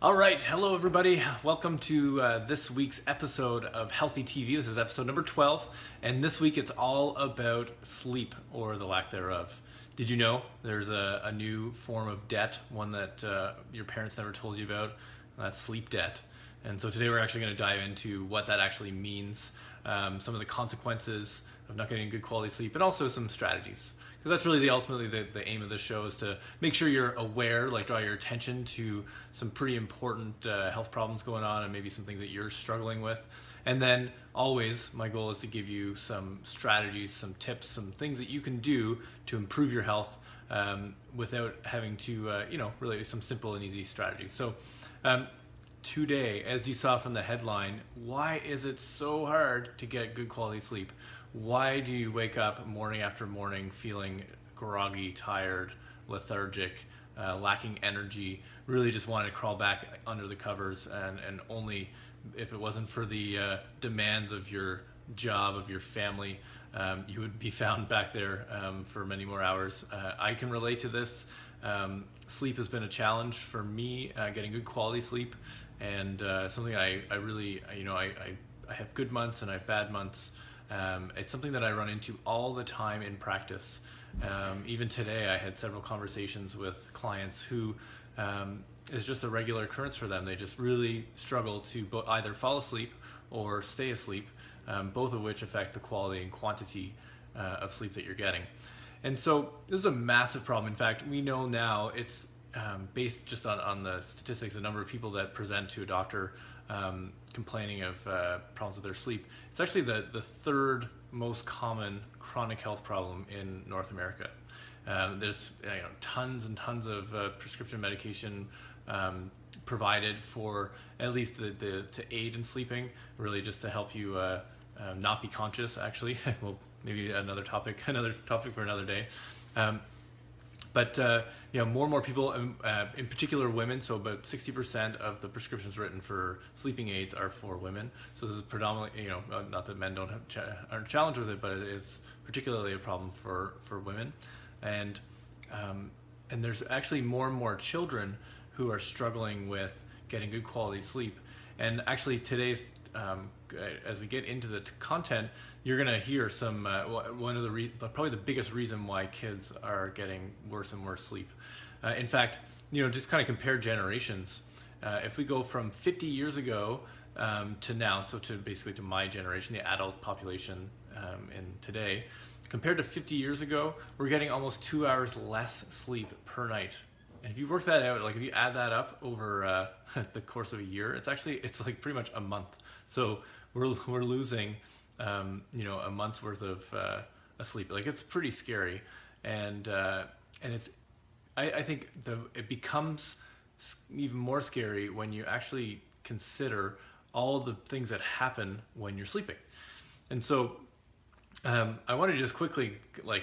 All right, hello everybody. Welcome to this week's episode of Healthy TV. This is episode number 12, and this week it's all about sleep or the lack thereof. Did you know there's a new form of debt, one that your parents never told you about? That's sleep debt. And so today we're actually going to dive into what that actually means, some of the consequences of not getting good quality sleep, and also some strategies. Because that's really ultimately the aim of this show, is to make sure you're aware, like draw your attention to some pretty important health problems going on and maybe some things that you're struggling with. And then always my goal is to give you some strategies, some tips, some things that you can do to improve your health without having to, really some simple and easy strategies. So today, as you saw from the headline, why is it so hard to get good quality sleep? Why do you wake up morning after morning feeling groggy, tired, lethargic, lacking energy, really just wanting to crawl back under the covers, and only if it wasn't for the demands of your job, of your family, you would be found back there for many more hours. I can relate to this. Sleep has been a challenge for me, getting good quality sleep, and something I really, I have good months and I have bad months. It's something that I run into all the time in practice. Even today, I had several conversations with clients who is just a regular occurrence for them. They just really struggle to either fall asleep or stay asleep, both of which affect the quality and quantity of sleep that you're getting. And so this is a massive problem. In fact, we know now it's based just on the statistics, the number of people that present to a doctor complaining of problems with their sleep. It's actually the third most common chronic health problem in North America. There's tons and tons of prescription medication provided for at least to aid in sleeping, really just to help you not be conscious, actually. Well, maybe another topic for another day. But more and more people, in particular women, so about 60% of the prescriptions written for sleeping aids are for women. So this is predominantly, not that men aren't challenged with it, but it is particularly a problem for women. And there's actually more and more children who are struggling with getting good quality sleep. And actually today's, as we get into the content, you're going to hear some one of probably the biggest reason why kids are getting worse and worse sleep. In fact, just kind of compare generations. If we go from 50 years ago to now, so basically to my generation, the adult population in today, compared to 50 years ago, we're getting almost 2 hours less sleep per night. And if you work that out, like if you add that up over the course of a year, it's like pretty much a month. So we're losing a month's worth of sleep. Like, it's pretty scary, and it's I think it becomes even more scary when you actually consider all the things that happen when you're sleeping. And so I want to just quickly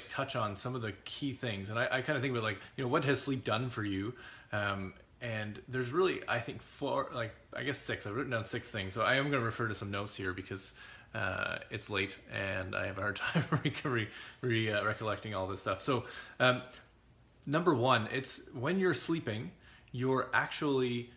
touch on some of the key things, and I kind of think about what has sleep done for you. And there's really, I think, six. I've written down 6 things. So I am going to refer to some notes here because it's late and I have a hard time recollecting all this stuff. So number 1, it's when you're sleeping, you're actually,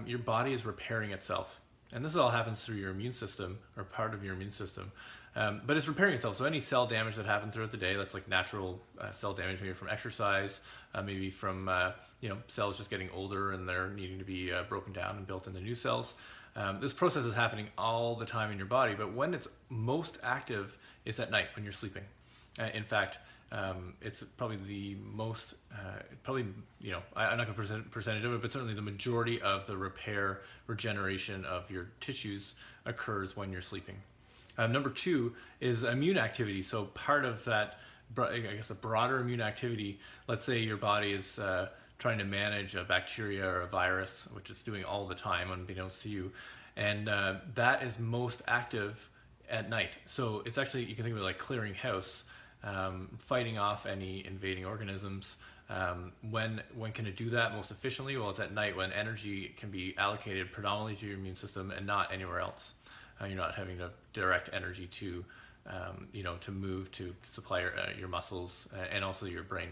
your body is repairing itself. And this all happens through your immune system, or part of your immune system. But it's repairing itself. So any cell damage that happened throughout the day, that's like natural cell damage, maybe from exercise, maybe from cells just getting older and they're needing to be broken down and built into new cells. This process is happening all the time in your body, but when it's most active is at night when you're sleeping. In fact, it's probably the most, I'm not going to present percentage of it, but certainly the majority of the regeneration of your tissues occurs when you're sleeping. Number 2 is immune activity. So part of that, I guess, a broader immune activity, let's say your body is trying to manage a bacteria or a virus, which it's doing all the time unbeknownst to you, and that is most active at night. So it's actually, you can think of it like clearing house, fighting off any invading organisms. When can it do that most efficiently? Well, it's at night, when energy can be allocated predominantly to your immune system and not anywhere else. You're not having to direct energy to move to supply your muscles and also your brain.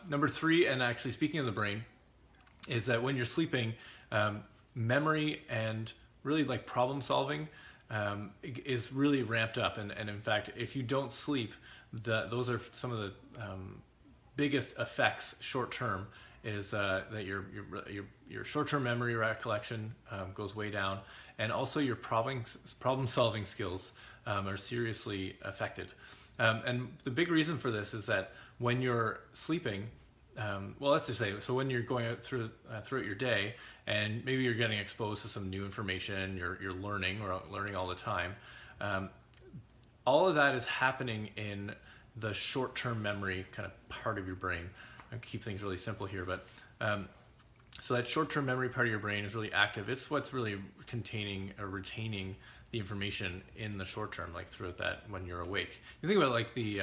Number 3, and actually speaking of the brain, is that when you're sleeping, memory and really like problem solving is really ramped up. And in fact, if you don't sleep, those are some of the biggest effects short term is that your short-term memory recollection goes way down, and also your problem solving skills are seriously affected. And the big reason for this is that when you're sleeping, well, let's just say, so when you're going out throughout your day, and maybe you're getting exposed to some new information, you're learning all the time. All of that is happening in the short-term memory kind of part of your brain. I keep things really simple here, but so that short-term memory part of your brain is really active. It's what's really containing or retaining the information in the short term, like throughout that when you're awake. You think about like the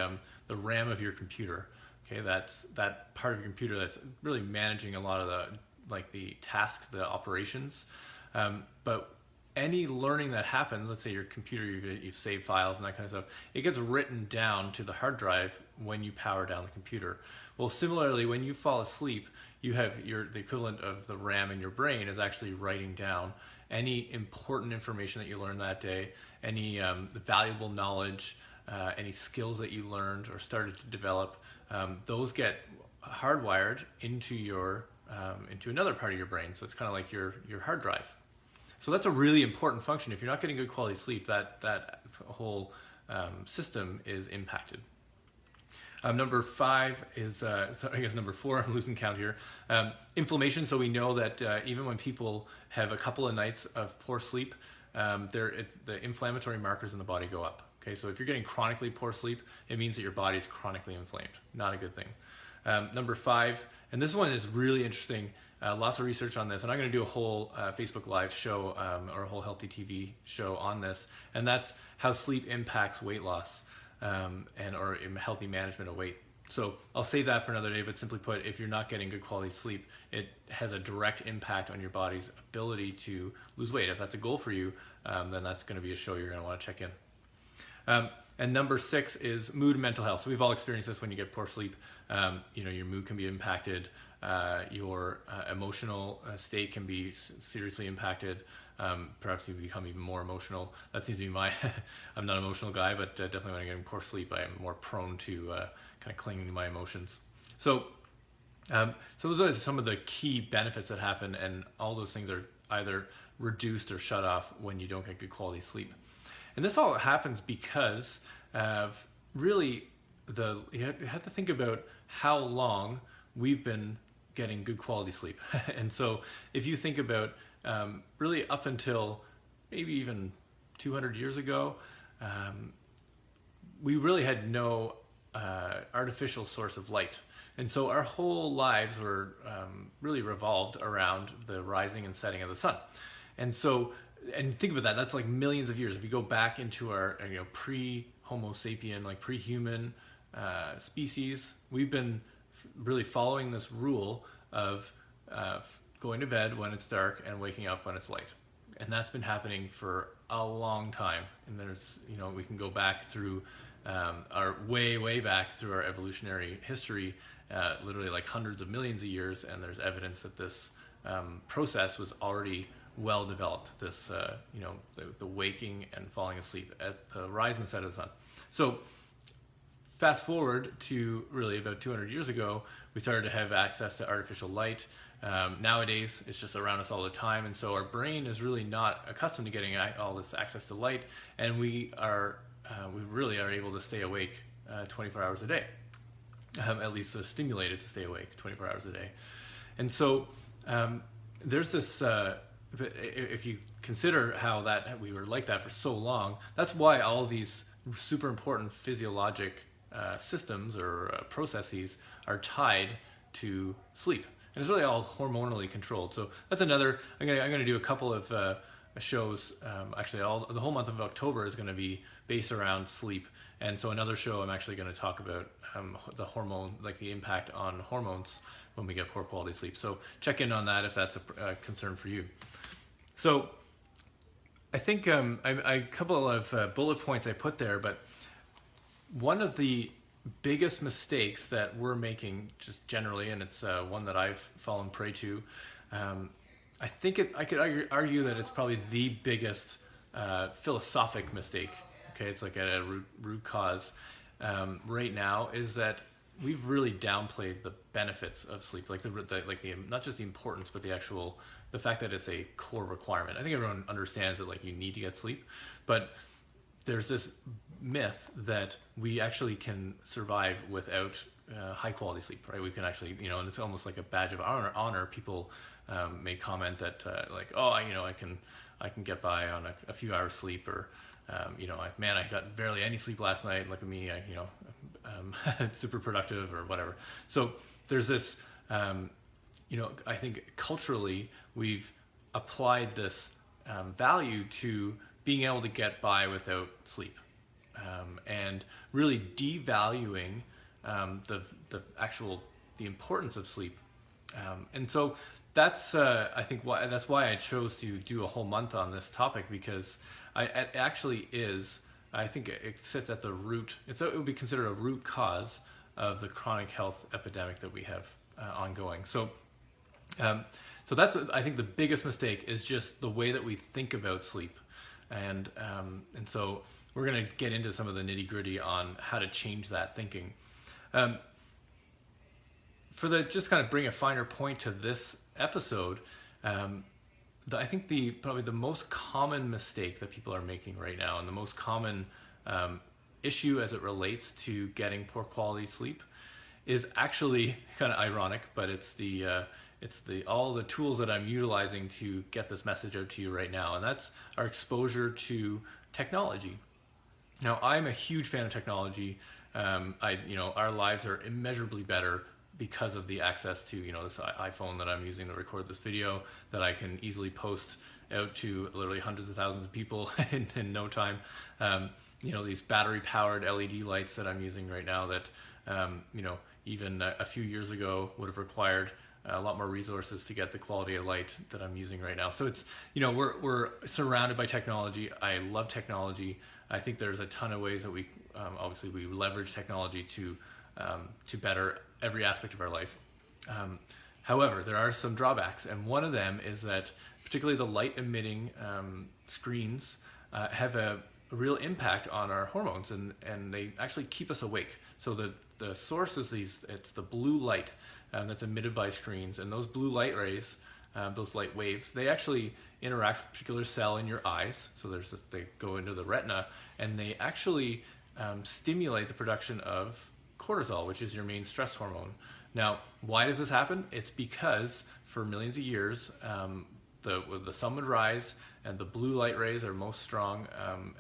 RAM of your computer. Okay, that's that part of your computer that's really managing a lot of the tasks, the operations. But any learning that happens, let's say your computer, you've saved files and that kind of stuff, it gets written down to the hard drive when you power down the computer. Well, similarly, when you fall asleep, you have the equivalent of the RAM in your brain is actually writing down any important information that you learned that day, any valuable knowledge, any skills that you learned or started to develop. Those get hardwired into into another part of your brain. So it's kind of like your hard drive. So that's a really important function. If you're not getting good quality sleep, that whole system is impacted. Number 5 is, I guess number 4, I'm losing count here. Inflammation. So we know that even when people have a couple of nights of poor sleep, the inflammatory markers in the body go up. Okay, so if you're getting chronically poor sleep, it means that your body is chronically inflamed. Not a good thing. Number 5, and this one is really interesting. Lots of research on this, and I'm going to do a whole Facebook Live show or a whole Healthy TV show on this, and that's how sleep impacts weight loss or healthy management of weight. So I'll save that for another day, but simply put, if you're not getting good quality sleep, it has a direct impact on your body's ability to lose weight. If that's a goal for you, then that's going to be a show you're going to want to check in. And number 6 is mood and mental health. So we've all experienced this when you get poor sleep. Your mood can be impacted. Your emotional state can be seriously impacted. Perhaps you become even more emotional. That seems to be I'm not an emotional guy, but definitely when I'm getting poor sleep, I am more prone to kind of clinging to my emotions. So those are some of the key benefits that happen, and all those things are either reduced or shut off when you don't get good quality sleep. And this all happens because of really you have to think about how long we've been getting good quality sleep. And so if you think about really up until maybe even 200 years ago, we really had no artificial source of light. And so our whole lives were really revolved around the rising and setting of the sun. And think about that, that's like millions of years. If you go back into our pre-Homo sapien, like pre-human species, we've been really following this rule of going to bed when it's dark and waking up when it's light. And that's been happening for a long time. And there's, we can go back through our way back through our evolutionary history, literally like hundreds of millions of years, and there's evidence that this process was already well developed, this the waking and falling asleep at the rise and set of the sun. So fast forward to really about 200 years ago, we started to have access to artificial light. Nowadays it's just around us all the time, and so our brain is really not accustomed to getting all this access to light, and we really are able to stay awake 24 hours a day, at least stimulated to stay awake 24 hours a day. And so there's this if you consider how that we were like that for so long, that's why all these super important physiologic systems or processes are tied to sleep, and it's really all hormonally controlled. So that's another. I'm gonna do a couple of shows. Actually, the whole month of October is going to be based around sleep, and so another show I'm actually going to talk about the hormone, like the impact on hormones when we get poor quality sleep. So check in on that if that's a concern for you. So I think a couple of bullet points I put there, but one of the biggest mistakes that we're making just generally, and it's one that I've fallen prey to. I think I could argue that it's probably the biggest philosophic mistake. Okay, it's like a root cause right now is that we've really downplayed the benefits of sleep, like the not just the importance, but the fact that it's a core requirement. I think everyone understands that like you need to get sleep, but there's this myth that we actually can survive without high quality sleep, right? We can actually, and it's almost like a badge of honor. People may comment that like, oh, I can get by on a few hours sleep, or I got barely any sleep last night. Look at me, super productive or whatever. So there's this, I think culturally we've applied this value to being able to get by without sleep, and really devaluing the importance of sleep. And so that's I think that's why I chose to do a whole month on this topic, because it actually is. I think it sits at the root. It would be considered a root cause of the chronic health epidemic that we have ongoing. So that's, I think, the biggest mistake is just the way that we think about sleep, and so we're going to get into some of the nitty gritty on how to change that thinking. Just kind of bring a finer point to this episode. I think probably the most common mistake that people are making right now, and the most common issue as it relates to getting poor quality sleep, is actually kind of ironic, but it's all the tools that I'm utilizing to get this message out to you right now, and that's our exposure to technology. Now, I'm a huge fan of technology. Our lives are immeasurably better because of the access to this iPhone that I'm using to record this video, that I can easily post out to literally hundreds of thousands of people in no time. These battery powered LED lights that I'm using right now that even a few years ago would have required a lot more resources to get the quality of light that I'm using right now. So it's we're surrounded by technology. I love technology. I think there's a ton of ways that we obviously we leverage technology to better every aspect of our life. However, there are some drawbacks, and one of them is that particularly the light emitting screens have a real impact on our hormones, and they actually keep us awake. So the source is it's the blue light that's emitted by screens, and those blue light rays, those light waves, they actually interact with a particular cell in your eyes. So they go into the retina, and they actually stimulate the production of cortisol, which is your main stress hormone. Now, why does this happen? It's because for millions of years, the sun would rise, and the blue light rays are most strong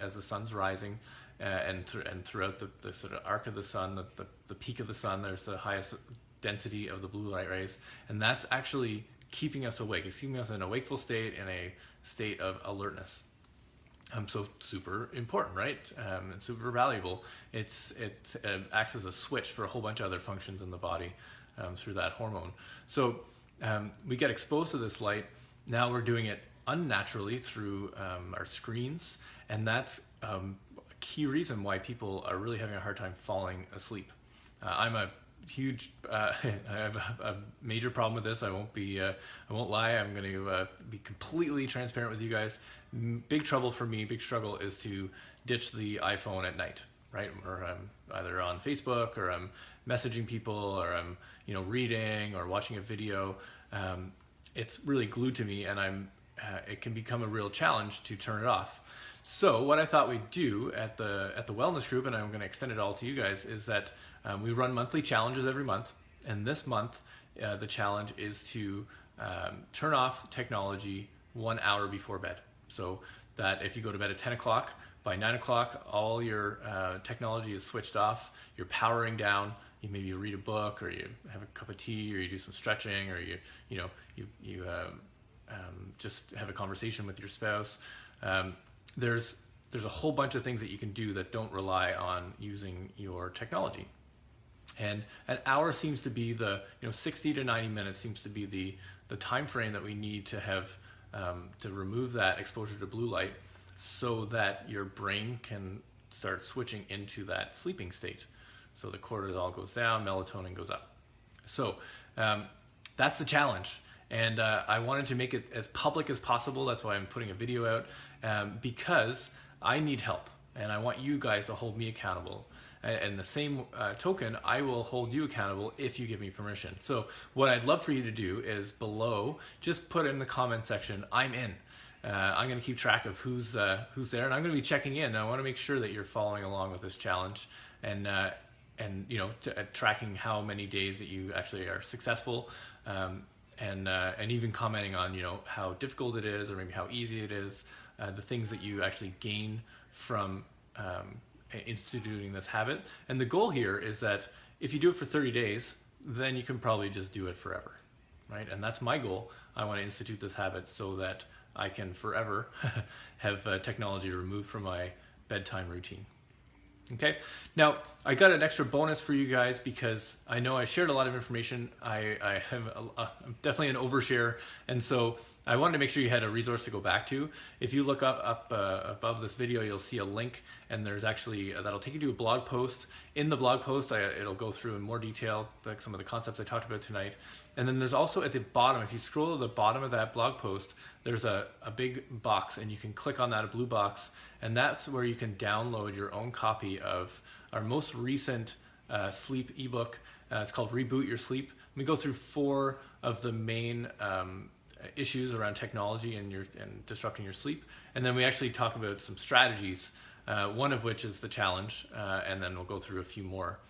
as the sun's rising, and throughout the sort of arc of the sun, the peak of the sun, there's the highest density of the blue light rays, and that's actually keeping us awake. It's keeping us in a wakeful state, in a state of alertness. So super important, right? And super valuable. It acts as a switch for a whole bunch of other functions in the body through that hormone. So we get exposed to this light. Now we're doing it unnaturally through our screens, and that's a key reason why people are really having a hard time falling asleep. I'm a huge I have a major problem with this. I won't lie. I'm going to be completely transparent with you guys. Big trouble for me, big struggle is to ditch the iPhone at night, right? Or I'm either on Facebook, or I'm messaging people, or I'm reading or watching a video. It's really glued to me, and it can become a real challenge to turn it off. So what I thought we'd do at the wellness group, and I'm going to extend it all to you guys, is that we run monthly challenges every month, and this month the challenge is to turn off technology 1 hour before bed. So that if you go to bed at 10 o'clock, by 9 o'clock all your technology is switched off. You're powering down. You maybe read a book, or you have a cup of tea, or you do some stretching, or you just have a conversation with your spouse. There's a whole bunch of things that you can do that don't rely on using your technology. And an hour seems to be 60 to 90 minutes seems to be the time frame that we need to have to remove that exposure to blue light, so that your brain can start switching into that sleeping state. So the cortisol goes down, melatonin goes up. So that's the challenge. And I wanted to make it as public as possible. That's why I'm putting a video out, because I need help and I want you guys to hold me accountable. And the same token, I will hold you accountable if you give me permission. So what I'd love for you to do is below, just put in the comment section, I'm in. I'm going to keep track of who's there, and I'm going to be checking in. I want to make sure that you're following along with this challenge, and you know, tracking how many days that you actually are successful, and even commenting on, you know, how difficult it is, or maybe how easy it is, the things that you actually gain from instituting this habit. And the goal here is that if you do it for 30 days, then you can probably just do it forever, right? And that's my goal. I want to institute this habit so that I can forever have technology removed from my bedtime routine. Okay, now I got an extra bonus for you guys because I know I shared a lot of information. I'm definitely an overshare, and so I wanted to make sure you had a resource to go back to. If you look up above this video, you'll see a link, and there's actually that'll take you to a blog post. In the blog post, it'll go through in more detail like some of the concepts I talked about tonight. And then there's also at the bottom, if you scroll to the bottom of that blog post, there's a big box, and you can click on that, a blue box, and that's where you can download your own copy of our most recent sleep ebook. It's called Reboot Your Sleep. We go through 4 of the main issues around technology and disrupting your sleep, and then we actually talk about some strategies, one of which is the challenge, and then we'll go through a few more.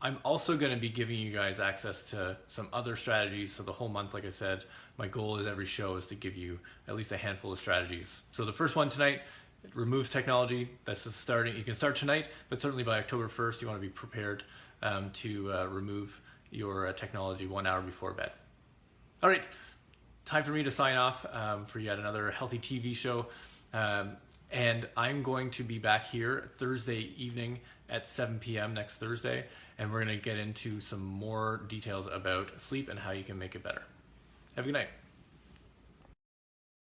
I'm also going to be giving you guys access to some other strategies. So the whole month, like I said, my goal is every show is to give you at least a handful of strategies. So the first one tonight, it removes technology. That's just starting. You can start tonight, but certainly by October 1st, you want to be prepared to remove your technology 1 hour before bed. All right, time for me to sign off for yet another Healthy TV show. And I'm going to be back here Thursday evening at 7 p.m. next Thursday, and we're going to get into some more details about sleep and how you can make it better. Have a good night.